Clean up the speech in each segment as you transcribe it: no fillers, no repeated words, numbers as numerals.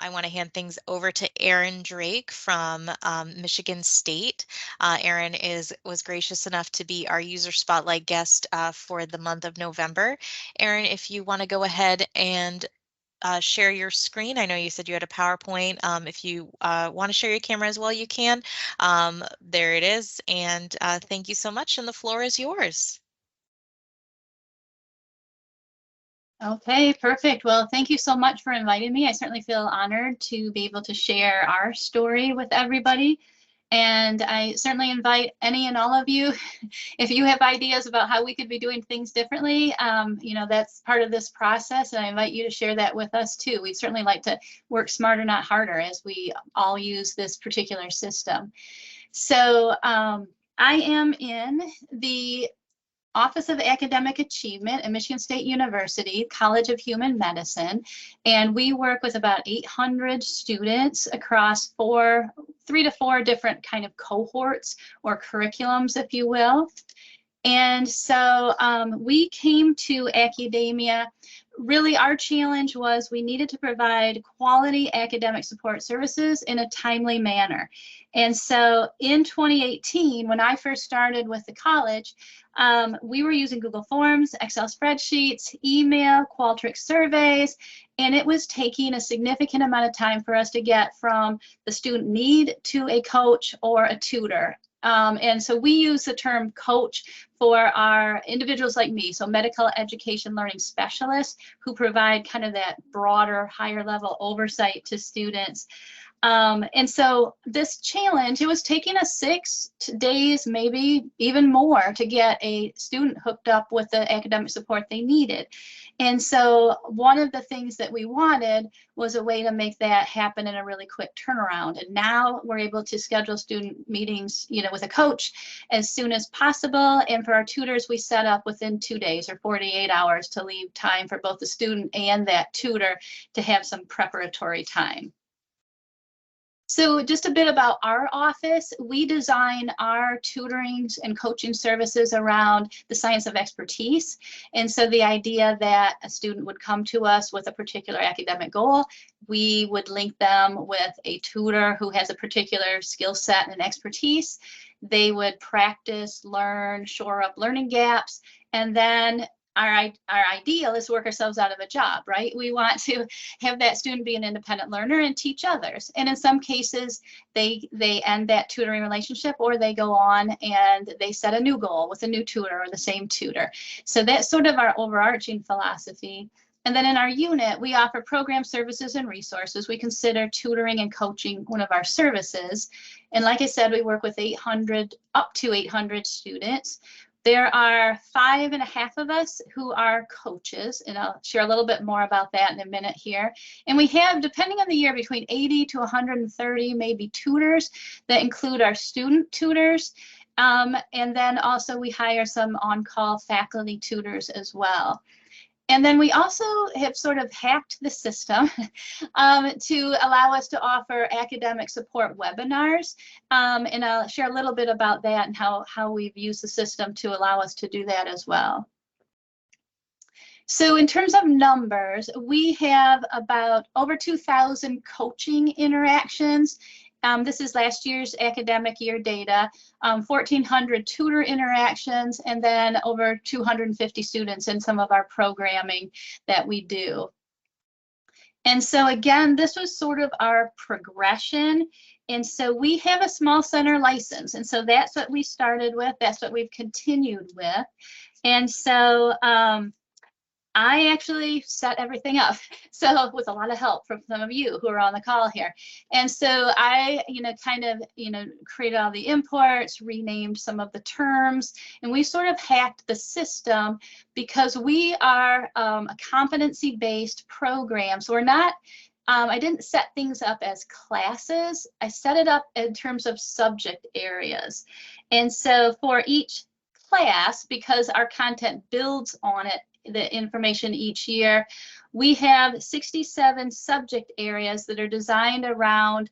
I want to hand things over to Erin Drake from Michigan State. Erin was gracious enough to be our user spotlight guest for the month of November. Erin, if you want to go ahead and share your screen. I know you said you had a PowerPoint. If you want to share your camera as well, you can. There it is. And thank you so much. And the floor is yours. Okay, perfect. Well, thank you so much for inviting me. I certainly feel honored to be able to share our story with everybody. And I certainly invite any and all of you, if you have ideas about how we could be doing things differently, you know, that's part of this process. And I invite you to share that with us too. We'd certainly like to work smarter, not harder, as we all use this particular system. So I am in the Office of Academic Achievement at Michigan State University, College of Human Medicine, and we work with about 800 students across 3 to 4 different kind of cohorts or curriculums, if you will. And so we came to Accudemia. Really, our challenge was we needed to provide quality academic support services in a timely manner. And so in 2018, when I first started with the college, we were using Google Forms, Excel spreadsheets, email, Qualtrics surveys, and it was taking a significant amount of time for us to get from the student need to a coach or a tutor. And so we use the term coach for our individuals like me, so medical education learning specialists who provide kind of that broader, higher level oversight to students. And so this challenge, it was taking us 6 days, maybe even more, to get a student hooked up with the academic support they needed. And so one of the things that we wanted was a way to make that happen in a really quick turnaround. And now we're able to schedule student meetings, you know, with a coach as soon as possible. And for our tutors, we set up within 2 days or 48 hours to leave time for both the student and that tutor to have some preparatory time. So just a bit about our office. We design our tutoring and coaching services around the science of expertise. And so the idea that a student would come to us with a particular academic goal, we would link them with a tutor who has a particular skill set and expertise. They would practice, learn, shore up learning gaps, and then our ideal is to work ourselves out of a job, right? We want to have that student be an independent learner and teach others. And in some cases, they end that tutoring relationship, or they go on and they set a new goal with a new tutor or the same tutor. So that's sort of our overarching philosophy. And then in our unit, we offer program services and resources. We consider tutoring and coaching one of our services. And like I said, we work with up to 800 students. There are 5.5 of us who are coaches, and I'll share a little bit more about that in a minute here. And we have, depending on the year, between 80 to 130 maybe tutors that include our student tutors. And then also we hire some on-call faculty tutors as well. And then we also have sort of hacked the system to allow us to offer academic support webinars. And I'll share a little bit about that and how we've used the system to allow us to do that as well. So in terms of numbers, we have about over 2,000 coaching interactions. This is last year's academic year data, 1,400 tutor interactions, and then over 250 students in some of our programming that we do. And so again, this was sort of our progression. And so we have a small center license. And so that's what we started with. That's what we've continued with. And so I actually set everything up, so with a lot of help from some of you who are on the call here. And so I, created all the imports, renamed some of the terms, and we sort of hacked the system because we are a competency-based program. So we're not, I didn't set things up as classes. I set it up in terms of subject areas. And so for each class, because our content builds on it, the information each year, we have 67 subject areas that are designed around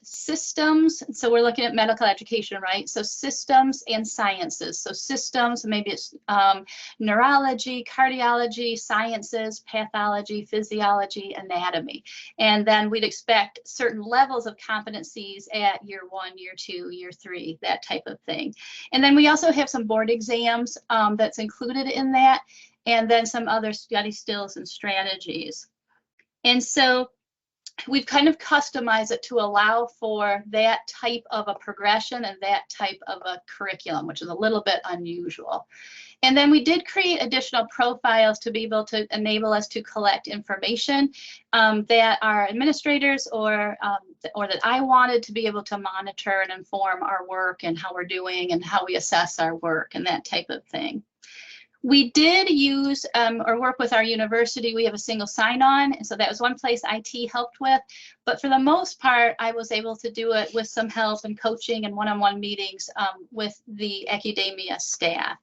systems, so we're looking at medical education, right? So systems and sciences. So systems, maybe it's neurology, cardiology, sciences, pathology, physiology, anatomy. And then we'd expect certain levels of competencies at year 1, year 2, year 3, that type of thing. And then we also have some board exams that's included in that, and then some other study skills and strategies. And so we've kind of customized it to allow for that type of a progression and that type of a curriculum, which is a little bit unusual. And then we did create additional profiles to be able to enable us to collect information that our administrators or that I wanted to be able to monitor and inform our work and how we're doing and how we assess our work and that type of thing. We did use or work with our university. We have a single sign-on, and so that was one place IT helped with. But for the most part, I was able to do it with some help and coaching and one-on-one meetings with the Accudemia staff.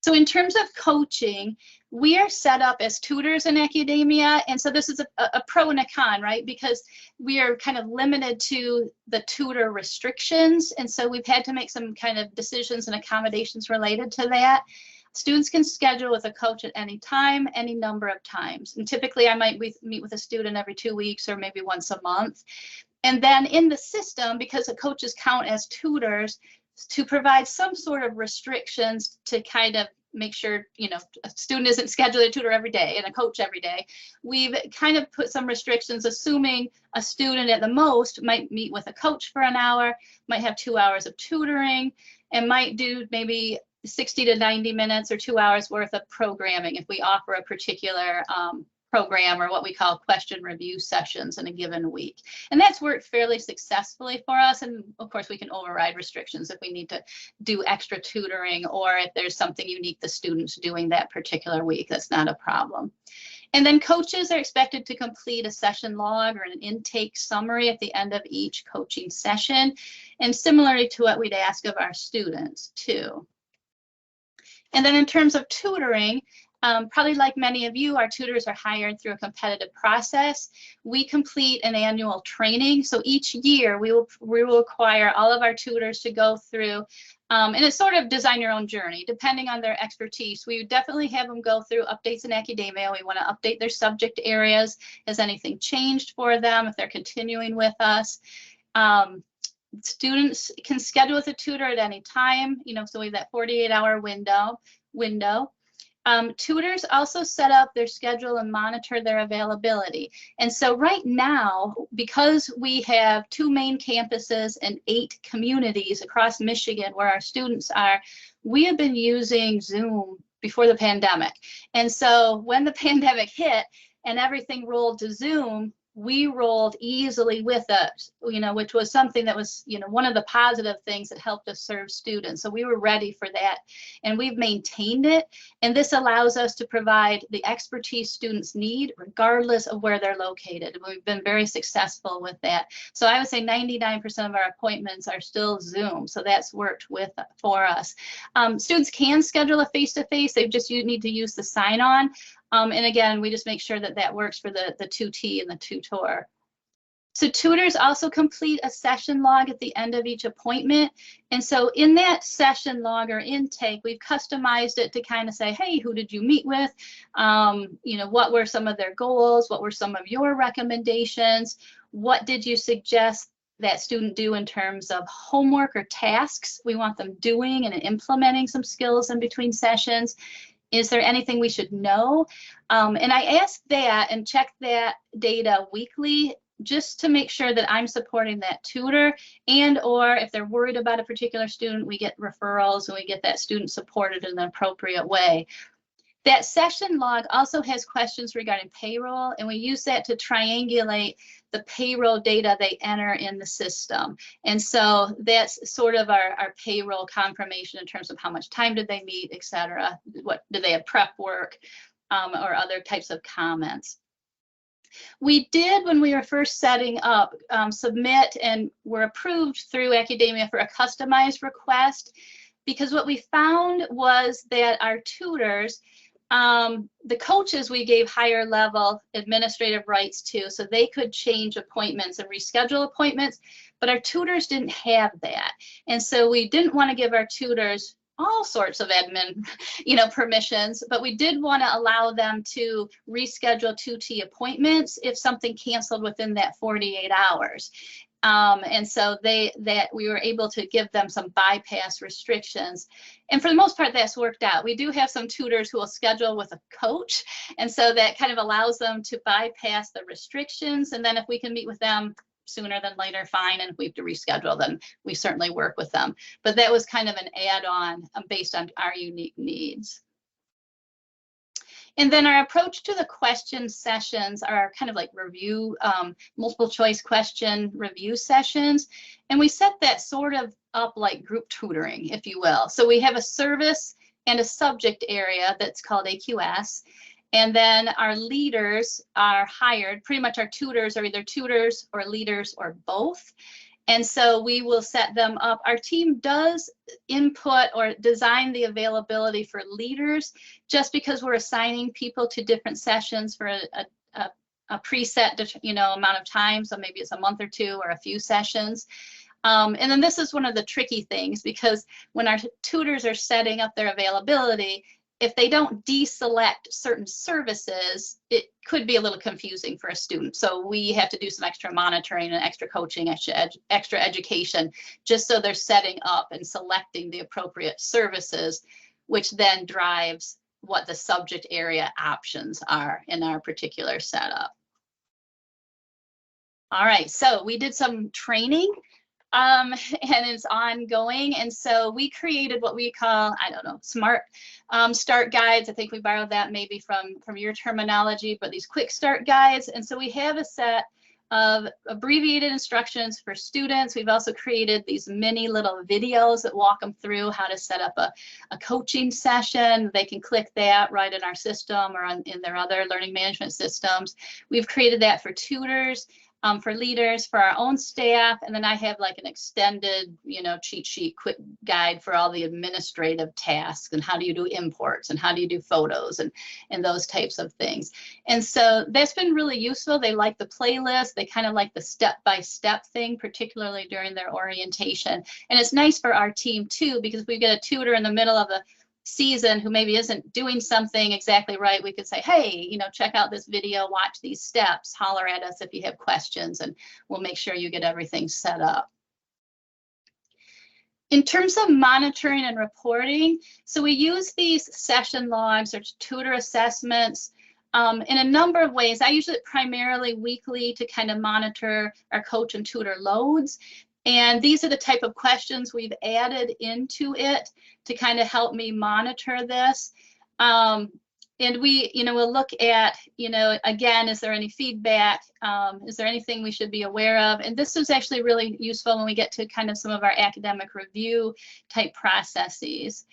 So in terms of coaching, we are set up as tutors in Accudemia. And so this is a pro and a con, right? Because we are kind of limited to the tutor restrictions. And so we've had to make some kind of decisions and accommodations related to that. Students can schedule with a coach at any time, any number of times. And typically I might meet with a student every 2 weeks or maybe once a month. And then in the system, because the coaches count as tutors, to provide some sort of restrictions to kind of make sure, you know, a student isn't scheduled a tutor every day and a coach every day. We've kind of put some restrictions, assuming a student at the most might meet with a coach for an hour, might have 2 hours of tutoring, and might do maybe 60 to 90 minutes or 2 hours worth of programming if we offer a particular program or what we call question review sessions in a given week. And that's worked fairly successfully for us. And of course, we can override restrictions if we need to do extra tutoring or if there's something unique the student's doing that particular week. That's not a problem. And then coaches are expected to complete a session log or an intake summary at the end of each coaching session, and similarly to what we'd ask of our students too. And then in terms of tutoring, probably like many of you, our tutors are hired through a competitive process. We complete an annual training. So each year we will require all of our tutors to go through, and it's sort of design your own journey, depending on their expertise. We definitely have them go through updates in Accudemia. We want to update their subject areas. Has anything changed for them if they're continuing with us? Students can schedule with a tutor at any time, you know, so we have that 48-hour window. Tutors also set up their schedule and monitor their availability. And so right now, because we have 2 main campuses and 8 communities across Michigan where our students are, we have been using Zoom before the pandemic. And so when the pandemic hit and everything rolled to Zoom, we rolled easily with it, you know, which was something that was, you know, one of the positive things that helped us serve students. So we were ready for that, and we've maintained it. And this allows us to provide the expertise students need, regardless of where they're located. And we've been very successful with that. So I would say 99% of our appointments are still Zoom. So that's worked for us. Students can schedule a face-to-face. They just need to use the sign-on. And again, we just make sure that that works for the tutee and the tutor. So tutors also complete a session log at the end of each appointment. And so in that session log or intake, we've customized it to kind of say, hey, who did you meet with? You know, what were some of their goals? What were some of your recommendations? What did you suggest that student do in terms of homework or tasks we want them doing and implementing some skills in between sessions? Is there anything we should know? And I ask that and check that data weekly just to make sure that I'm supporting that tutor, and or if they're worried about a particular student, we get referrals and we get that student supported in an appropriate way. That session log also has questions regarding payroll, and we use that to triangulate the payroll data they enter in the system. And so that's sort of our payroll confirmation in terms of how much time did they meet, et cetera. What did they have prep work or other types of comments. We did, when we were first setting up, submit and were approved through Accudemia for a customized request, because what we found was that our tutors The coaches we gave higher level administrative rights to, so they could change appointments and reschedule appointments, but our tutors didn't have that. And so we didn't want to give our tutors all sorts of admin, permissions, but we did want to allow them to reschedule 2T appointments if something canceled within that 48 hours. And so we were able to give them some bypass restrictions. And for the most part, that's worked out. We do have some tutors who will schedule with a coach. And so that kind of allows them to bypass the restrictions. And then if we can meet with them sooner than later, fine. And if we have to reschedule, then we certainly work with them. But that was kind of an add-on based on our unique needs. And then our approach to the question sessions are kind of like review, multiple choice question review sessions. And we set that sort of up like group tutoring, if you will. So we have a service and a subject area that's called AQS. And then our leaders are hired, pretty much our tutors are either tutors or leaders or both. And so we will set them up. Our team does input or design the availability for leaders just because we're assigning people to different sessions for a preset, amount of time. So maybe it's a month or two or a few sessions. And then this is one of the tricky things, because when our tutors are setting up their availability, if they don't deselect certain services, it could be a little confusing for a student. So we have to do some extra monitoring and extra coaching, extra education, just so they're setting up and selecting the appropriate services, which then drives what the subject area options are in our particular setup. All right, so we did some training. And it's ongoing. And so we created what we call, smart start guides. I think we borrowed that maybe from your terminology, but these quick start guides. And so we have a set of abbreviated instructions for students. We've also created these mini little videos that walk them through how to set up a coaching session. They can click that right in our system or in their other learning management systems. We've created that for tutors. For leaders, for our own staff, and then I have like an extended, cheat sheet, quick guide for all the administrative tasks and how do you do imports and how do you do photos and those types of things. And so that's been really useful. They like the playlist. They kind of like the step-by-step thing, particularly during their orientation. And it's nice for our team too, because we get a tutor in the middle of the season who maybe isn't doing something exactly right. We could say, hey, check out this video, watch these steps, holler at us if you have questions, and we'll make sure you get everything set up. In terms of monitoring and reporting, so we use these session logs or tutor assessments in a number of ways. I use it primarily weekly to kind of monitor our coach and tutor loads. And these are the type of questions we've added into it to kind of help me monitor this. And we, we'll look at, again, is there any feedback? Is there anything we should be aware of? And this is actually really useful when we get to kind of some of our academic review type processes.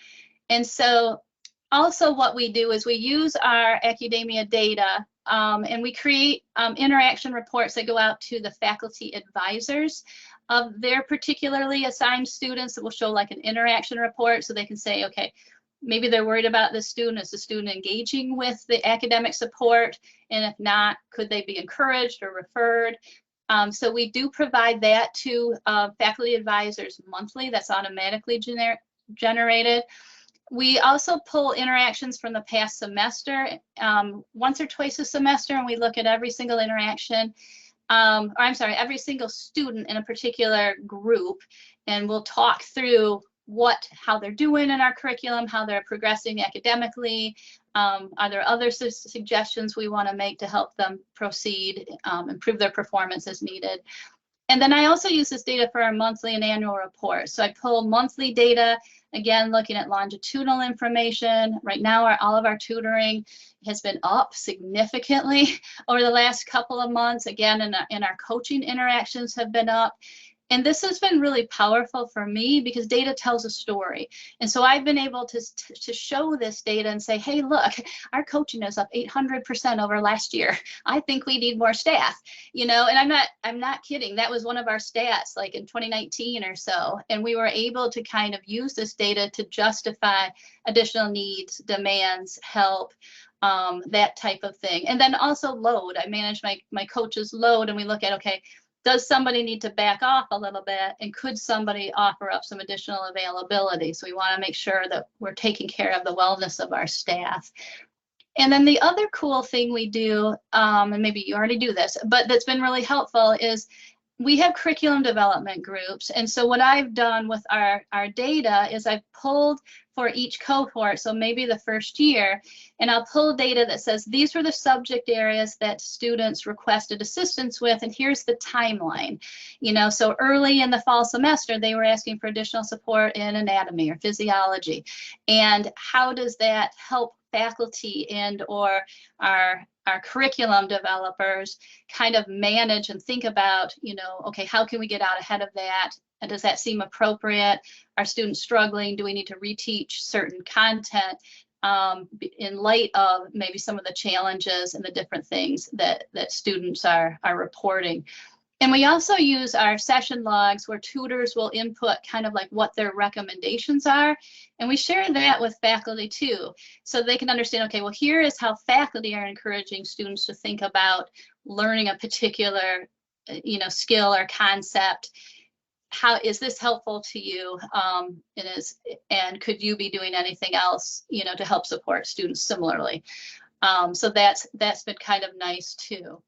And so also what we do is we use our Accudemia data and we create interaction reports that go out to the faculty advisors of their particularly assigned students. That will show like an interaction report, so they can say, okay, maybe they're worried about this student. Is the student engaging with the academic support? And if not, could they be encouraged or referred? So we do provide that to faculty advisors monthly. That's automatically generated. We also pull interactions from the past semester once or twice a semester, and we look at every single interaction. Every single student in a particular group, and we'll talk through how they're doing in our curriculum, how they're progressing academically. Are there other suggestions we want to make to help them proceed, improve their performance as needed? And then I also use this data for our monthly and annual reports. So I pull monthly data, again, looking at longitudinal information. Right now, all of our tutoring has been up significantly over the last couple of months. Again, and our coaching interactions have been up. And this has been really powerful for me because data tells a story. And so I've been able to show this data and say, hey, look, our coaching is up 800% over last year. I think we need more staff, and I'm not kidding. That was one of our stats like in 2019 or so. And we were able to kind of use this data to justify additional needs, demands, help, that type of thing. And then also load. I manage my coach's load, and we look at, okay, does somebody need to back off a little bit, and could somebody offer up some additional availability? So we want to make sure that we're taking care of the wellness of our staff. And then the other cool thing we do, and maybe you already do this, but that's been really helpful, is we have curriculum development groups. And so what I've done with our data is I've pulled for each cohort, so maybe the first year, and I'll pull data that says these were the subject areas that students requested assistance with, and here's the timeline. So early in the fall semester, they were asking for additional support in anatomy or physiology. And how does that help faculty and or our curriculum developers kind of manage and think about, okay, how can we get out ahead of that? And does that seem appropriate? Are students struggling? Do we need to reteach certain content in light of maybe some of the challenges and the different things that students are reporting? And we also use our session logs where tutors will input kind of like what their recommendations are. And we share that with faculty too, so they can understand, okay, well, here is how faculty are encouraging students to think about learning a particular, skill or concept. How is this helpful to you? And could you be doing anything else, to help support students similarly? So that's been kind of nice too.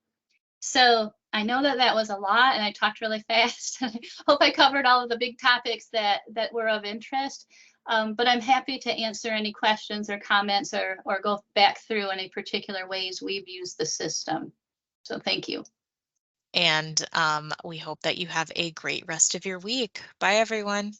So I know that was a lot, and I talked really fast. Hope I covered all of the big topics that were of interest. But I'm happy to answer any questions or comments or go back through any particular ways we've used the system. So thank you. And we hope that you have a great rest of your week. Bye, everyone.